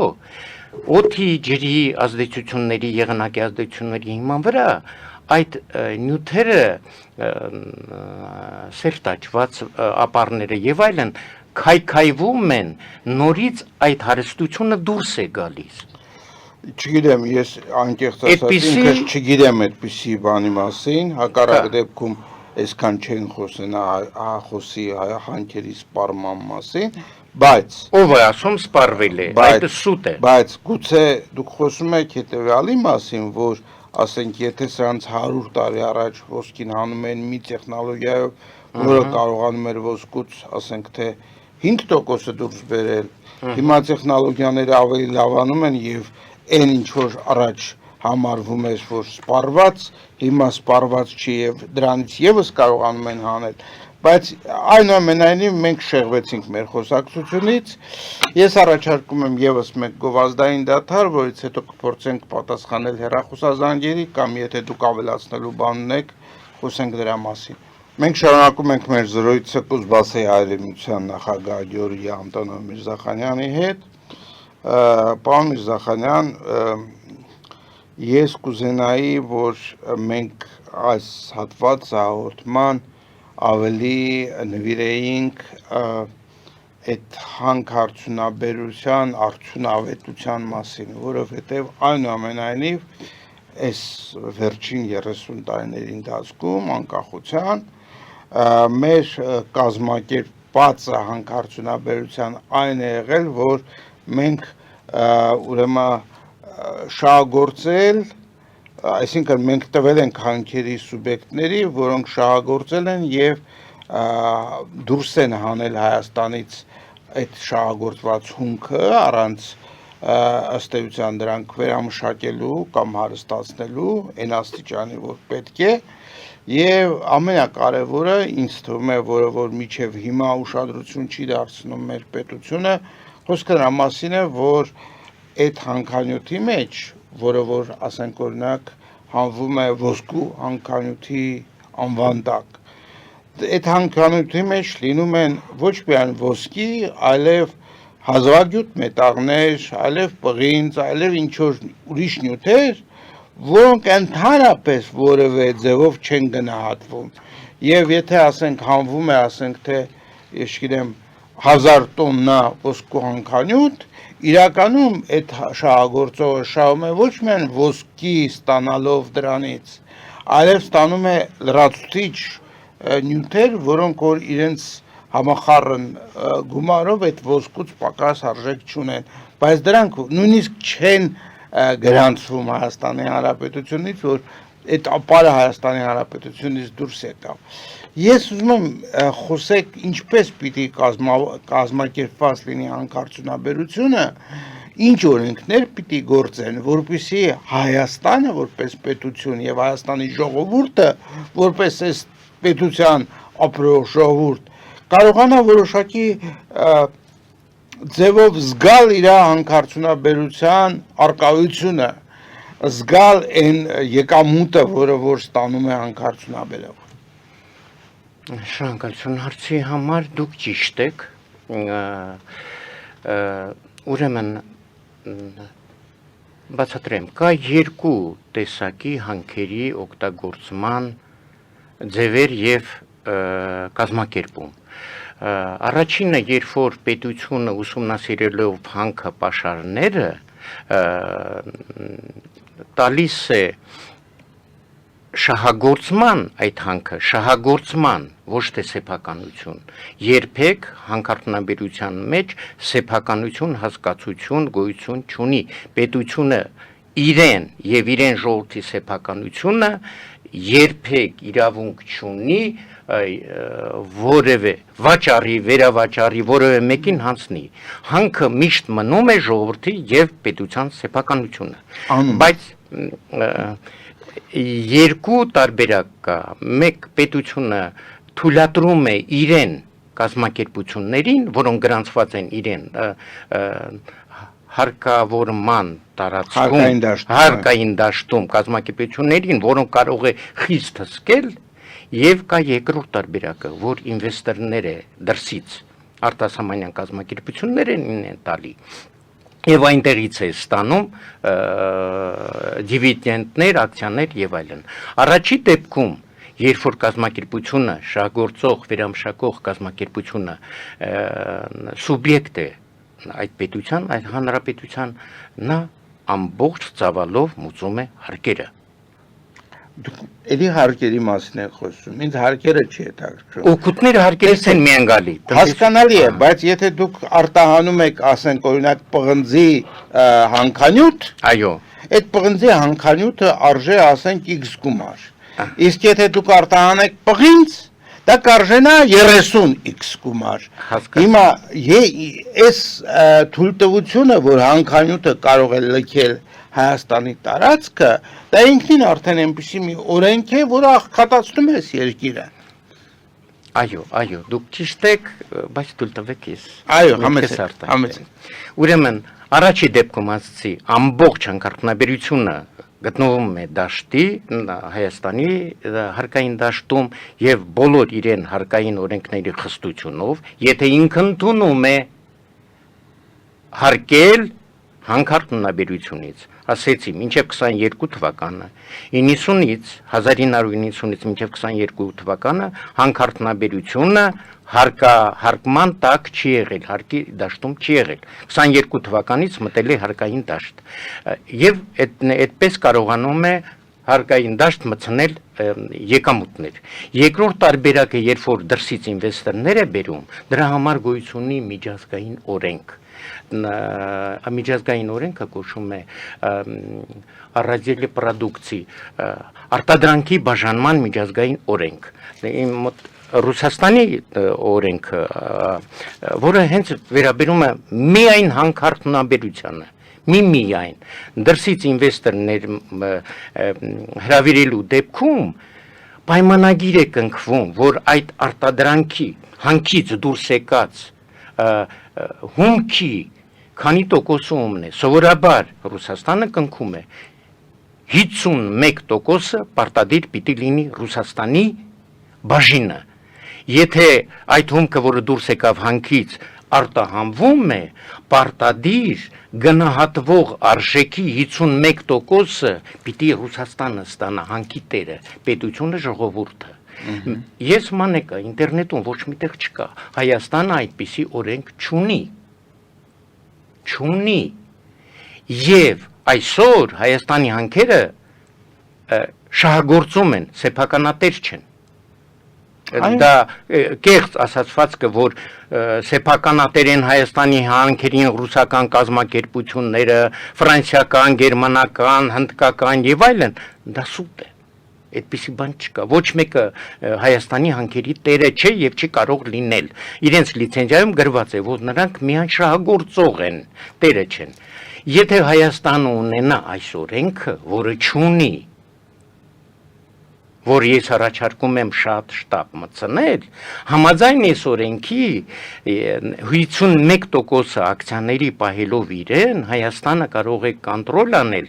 օդի, ջրի ազդեցությունների, եղանակի ազդեցությունների հիման վրա այդ նյութերը, սերտաճված ապարները եւ այլն քայքայվում են, նորից այդ հարստությունը դուրս է գալիս։ Չգիտեմ, ես անկեղծ ասած ինքս չգիտեմ այդպիսի բանի մասին, հակառակ դեպքում այսքան չեն խոսենա խոսի հանքերի սպառման մասին, բայց ով է ասում սպառվել է, այդ սուտ է։ Բայց գուցե դուք խոսում եք հետևյալի մասին, որ ասենք եթե սրանց 100 տարի առաջ ոսկին հանում են մի տեխնոլոգիայով, որը կարողանում էր ոսկուց, ասենք թե 5% դուրս բերել, հիմա տեխնոլոգիաները ավելի լավանում են եւ այն ինչ որ առաջ համարվում էր, որ սպառված, հիմա սպառված չի եւ դրանից եւս կարողանում են հանել, բայց այնուամենայնիվ մենք շեղվեցինք մեր խոսակցությունից, ես առաջարկում եմ եւս մեկ գովազդային դադար, որից հետո կփորձենք պատասխանել հեռախոսազանգերի կամ եթե դուք ավելացնելու բան ունեք, խոսենք դրա մասին։ Մենք շարունակում ենք մեր զրույցը Կուզբասի հայրենիության նախագահ Գյորգի Անտոնով Միրզախանյանի հետ։ Պարոն Միրզախանյան, ես կուզենայի, որ մենք այս հատված հաղորդման ավելի նվիրեինք այդ հանք արդյունաբերության, արդյունավետության մասին, որովհետև այնուամենայնիվ այս վերջին 30 տարիների ընթացքում անկախության մեր կազմակերպված հանք արդյունաբերության այն է եղել, որ մենք ուրեմն շահագործել, այսինքն մենք տվել ենք հանքերի սուբյեկտների, որոնք շահագործել են եւ դուրս են հանել Հայաստանից այդ շահագործված հումքը առանց ըստ էության դրանք վերամշակելու կամ հարստացնելու այն աստիճանի, որ պետք է եւ ամենակարևորը ինձ թվում է, որ միջև հիմա ուշադրություն չի դարձնում մեր պետությունը, խոսքը նրա մասին է, որ այդ հանքանյութի մեջ, որը որ ասենք օրինակ հանվում է ոսկու հանքանյութի անվան տակ, այդ հանքանյութի մեջ լինում են ոչ միայն ոսկի, այլև հազվագյուտ մետաղներ, այլև պղինձ, այլև ինչ-որ ուրիշ նյութեր, որոնք ընդհանրապես որևէ ձևով չեն գնահատվում։ Եվ եթե ասենք հանվում է, ասենք թե, ես չգիտեմ, 1000 տոննա ոսկու հանքանյութ, իրականում այդ շահագործողը շահում է ոչ միայն ոսկի ստանալով դրանից, այլև ստանում է լրացուցիչ նյութեր, որոնք որ իրենց համախառն գումարով այդ ոսկուց պակաս արժեք չունեն, բայց դրանք նույնիսկ չեն գրանցվում Հայաստանի Հանրապետությունից, որ այդ ապարը Հայաստանի Հանրապետությունից դուրս եկավ։ Ես ուզում եմ խոսեք ինչպես պիտի կազմակերպված լինի հանքարդյունաբերությունը, ինչ օրենքներ պիտի գործեն, որպեսզի Հայաստանը որպես պետություն եւ Հայաստանի ժողովուրդը որպես այս պետության ապրող ժողովուրդ կարողանա որոշակի ձևով զգալ իր հանքարդյունաբերության արկայությունը, զգալ այն եկամուտը, որը որ ստանում է հանքարդյունաբերողը։ Շնորհակալություն հարցի համար, դուք ճիշտ եք, ուրեմն բացատրեմ, կա երկու տեսակի հանքերի օգտագործման ձևեր եւ կազմակերպում։ Առաջինը, երբ որ պետությունը ուսումնասիրելով հանքը պաշարները տալիս է շահագործման այդ հանքը, շահագործման, ոչ թե սեփականություն, երբեք հանքարդյունաբերության մեջ սեփականություն, հասկացություն, գոյություն չունի, պետությունը իրեն եւ իրեն ժողովրդի սեփականությունը երբեք իրավունք չունի որևէ վաճառի, վերավաճառի, որևէ մեկին հանձնի, հանքը միշտ մնում է ժողովրդի եւ պետության սեփականությունը, բայց երկու տարբերակ կա, մեկ պետությունը թույլատրում է իրեն կազմակերպություններին, որոնք գրանցված են իրեն հարկավորման տարածքում, հարկային դաշտում կազմակերպություններին, որոնք կարող է խիստ հսկել, եւ կա երկրորդ տարբերակը, որ ինվեստորները դրսից արտասահմանյան կազմակերպություններ են տալի եւ այնտեղից է ստանում դիվիդենդներ, ակցիաներ եւ այլն։ Առաջի դեպքում, երբ որ կազմակերպությունը, շահգործող, վերամշակող կազմակերպությունը սուբյեկտ է այդ պետության, այդ հանրապետության, նա ամբողջ ծավալով մուծում է հարկերը։ Դուք էլի հարկերի մասին եք խոսում, ինձ հարկերը չի հետաքրքրում։ Օգուտները հարկերից են միայն գալի։ Հասկանալի է, բայց եթե դուք արտահանում եք, ասենք օրինակ պղնձի հանքանյութ, այո, այդ պղնձի հանքանյութը արժե ասենք X գումար։ Իսկ եթե դուք արտահանեք պղինձ, դա կարժենա 30x գումար։ Հիմա այս թույլտվությունը, որ հանքանյութը կարող է լքել Հայաստանի տարածքը, դա ինքնին արդեն այնպիսի մի օրենք է, որը աղքատացնում է երկիրը։ Այո, դուք ճիշտ եք, բայց թույլ տվեք ես։ Այո, համեցեք։ Ուրեմն, առաջի դեպքում ասացի, ամբողջ հանքարդյունաբերությունը գտնվում է դաշտի, Հայաստանի հարկային դաշտում եւ բոլոր իրեն հարկային օրենքների խստությունով, եթե ինքն ընդունում է հարկել հանքարդյունաբերությունից, ասեցի, մինչև 22 թվականը, 1990-ից մինչև 22 թվականը հանքարդյունաբերությունը հարկման տակ չի եղել, հարկի դաշտում չի եղել, 22 թվականից մտել է հարկային դաշտ, և այդպես կարողանում է հարկային դաշտ մտցնել եկամուտներ։ Երկրորդ տարբերակը, երբ որ դրսից ինվեստորներ է բերում, դրա համար գոյություն ունի միջազգային օրենք։ Միջազգային օրենքը կոչվում է առաձելի պրոդուկցի արտադրանքի բաժանման միջազգային օրենք։ Ռուսաստանի օրենքը, որը հենց վերաբերում է միայն հանքարդյունաբերությանը, միայն դրսից ինվեստորներ հրավիրելու դեպքում պայմանագիր է կնքվում, որ այդ արտադրանքի հանքից դուրս եկած հումքի քանի տոկոսումն է, սովորաբար Ռուսաստանը կնքում է 51%-ը պարտադիր պիտի լինի Ռուսաստանի բաժինը։ Եթե այդ հումքը, որը դուրս եկավ հանքից, արտահանվում է, պարտադիր գնահատվող արժեքի 51%-ը պիտի Ռուսաստանը ստանա, հանքի տերը, պետությունը, ժողովուրդը։ Ես մանեկա, ինտերնետում ոչ միտեղ չկա, Հայաստանը այդպիսի օրենք չունի, և այսօր Հայաստանի հանքերը շահագործում են, սեփականատեր չեն։ Դա կեղծ ասացվածքը, որ սեփականատեր են Հայաստանի հանքերին ռուսական կազմակերպությունները, ֆրանսիական, գերմանական, հնդկական եւ այլն, դա սուտ է։ Այդպիսի բան չկա։ Ոչ մեկը Հայաստանի հանքերի տերը չէ եւ չի կարող լինել։ Իրենց լիցենզիայում գրված է, որ նրանք միայն շահագործող են, տերը չեն։ Եթե Հայաստանը ունենա այս օրենքը, որը չունի, որ ես առաջարկում եմ շատ շտապ մտցնել, համաձայն այս օրենքի 51% ակցիաների պահելով իրեն, Հայաստանը կարող է կոնտրոլ անել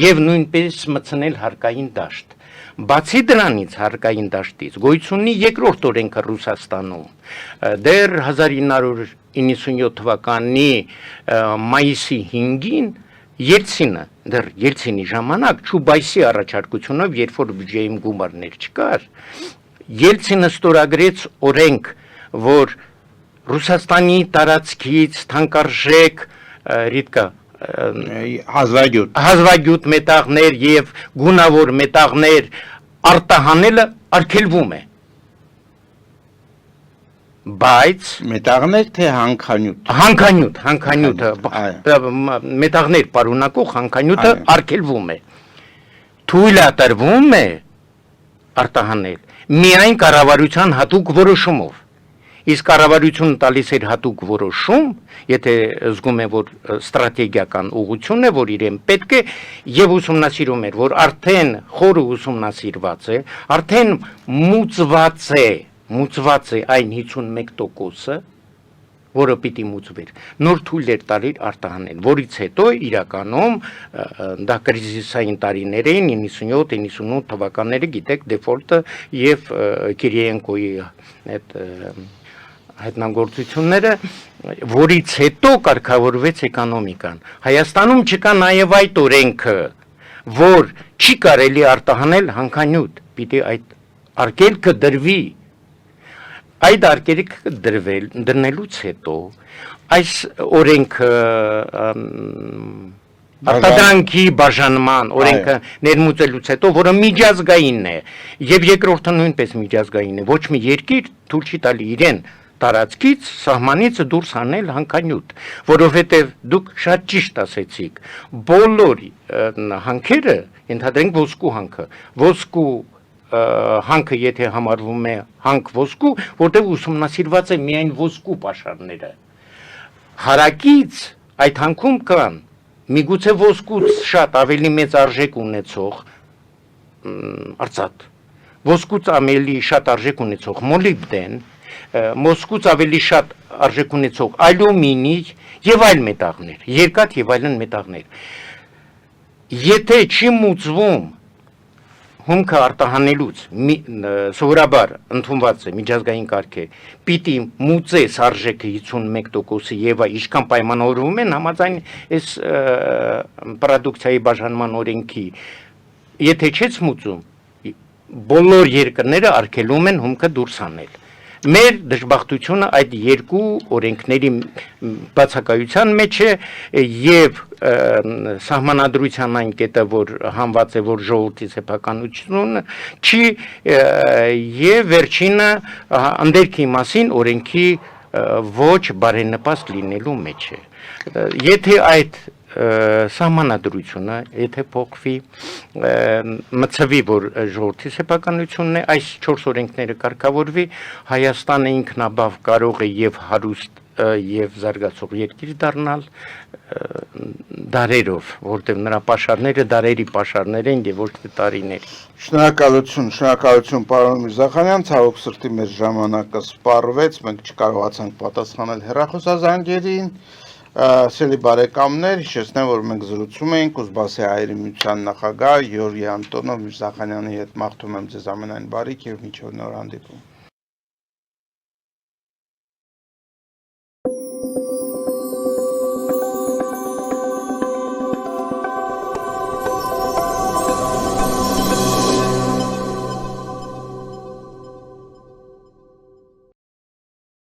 եւ նույնպես մտցնել հարկային դաշտ։ Բացի դրանից հարկային դաշտից գոյություն ունի երկրորդ օրենքը Ռուսաստանում։ Դեռ 1997 թվականի մայիսի 5-ին Ելցինի ժամանակ Չուբայսի առաջարկությունով, երբ որ բյուջեում գումարներ չկար, Ելցինը ստորագրեց օրենք, որ Ռուսաստանի տարածքից թանկարժեք ռիտկա հազվագյուտ մետաղներ եւ գունավոր մետաղներ արտահանելը արգելվում է։ Բայց մետաղներ թե հանքանյութ։ Հանքանյութը մետաղներ պարունակող հանքանյութը արգելվում է։ Թույլատրվում է արտահանել միայն կառավարության հատուկ որոշումով։ Իսկ կառավարությունը տալիս էր հատուկ որոշում, եթե զգում է, որ ստրատեգիական ուղղություն է, որ իրեն պետք է, եւ ուսումնասիրում էր, որ արդեն խորը ուսումնասիրված է, արդեն մուծված է այն 51%-ը, որը պիտի մուծվեր, նոր թույլ էր տալիս արտահանել, որից հետո իրականում դա կրիզիսային տարիներ էին 97-98 թվականները, գիտեք, դեֆոլտը եւ Կիրիենկոյի այդ հայտնագործությունները, որից հետո կարգավորվեց էկոնոմիկան։ Հայաստանում չկա նաև այդ օրենքը, որ չի կարելի արտահանել հանքանյութ, պիտի այդ արգելքը դրվի։ Այդ արգելքը դրնելուց հետո այս օրենքը արտադրանքի բաժանման օրենքը ներմուծելուց հետո, որը միջազգային է, եւ երկրորդը նույնպես միջազգային է, ոչ մի երկիր թույլ չի տալի իրեն տարածքից սահմանից դուրս անել հանքանյութ, որովհետև դուք շատ ճիշտ ասեցիք, բոլոր հանքերը, ենթադրենք ոսկու հանքը, ոսկու հանքը եթե համարվում է հանք ոսկու, որտեղ ուսումնասիրված է միայն ոսկու պաշարները։ Հարակից այդ հանքում կան միգուցե ոսկուց շատ ավելի մեծ արժեք ունեցող արծաթ, ոսկուց ավելի շատ արժեք ունեցող մոլիբդեն, ոսկուց ավելի շատ արժեք ունեցող ալյումինի եւ այլ մետաղներ, երկաթ եւ այլն մետաղներ։ Եթե չի մուծվում հումքը արտահանելուց, սովորաբար ընդունված է միջազգային կարգ է, պիտի մուծես արժեքը 51%-ը եւ ինչքան պայմանավորվում են համաձայն այս պրոդուկցիայի բաժանման օրենքի, եթե չես մուծում, բոլոր երկրները արգելում են հումքը դուրս անել։ Մեր դժբախտությունը այդ երկու օրենքների բացակայության մեջ է եւ սահմանադրության այն կետը, որ հանված է, որ ժողովրդի սեփականությունը չի եւ վերջինը անդերքի մասին օրենքի ոչ բարենպաստ լինելու մեջ է։ Եթե այդ սահմանադրությունը, եթե փոխվի, մցվի, որ ժողովրդի սեփականությունն է, այս 4 օրենքները կարգավորվի, Հայաստանը ինքնաբավ կարող է եւ հարուստ եւ զարգացող երկիր դառնալ դարերով, որտեղ նրա պաշարները դարերի պաշարներ են եւ ոչ թե տարիների։ Շնորհակալություն պարոն Միրզախանյան, ցավոք սրտի մեր ժամանակը սպառվեց, մենք չկարողացանք պատասխանել հեռախոսազանգերին։ Սիրելի բարեկամներ, հիշեցնեմ, որ մենք զրուցում էինք Կուզբասի հայերի միության նախագահ Յուրի Անտոնով Միրզախանյանի հետ, մաղթում եմ ձեզ ամենայն բարիք եւ մինչև նոր հանդիպում։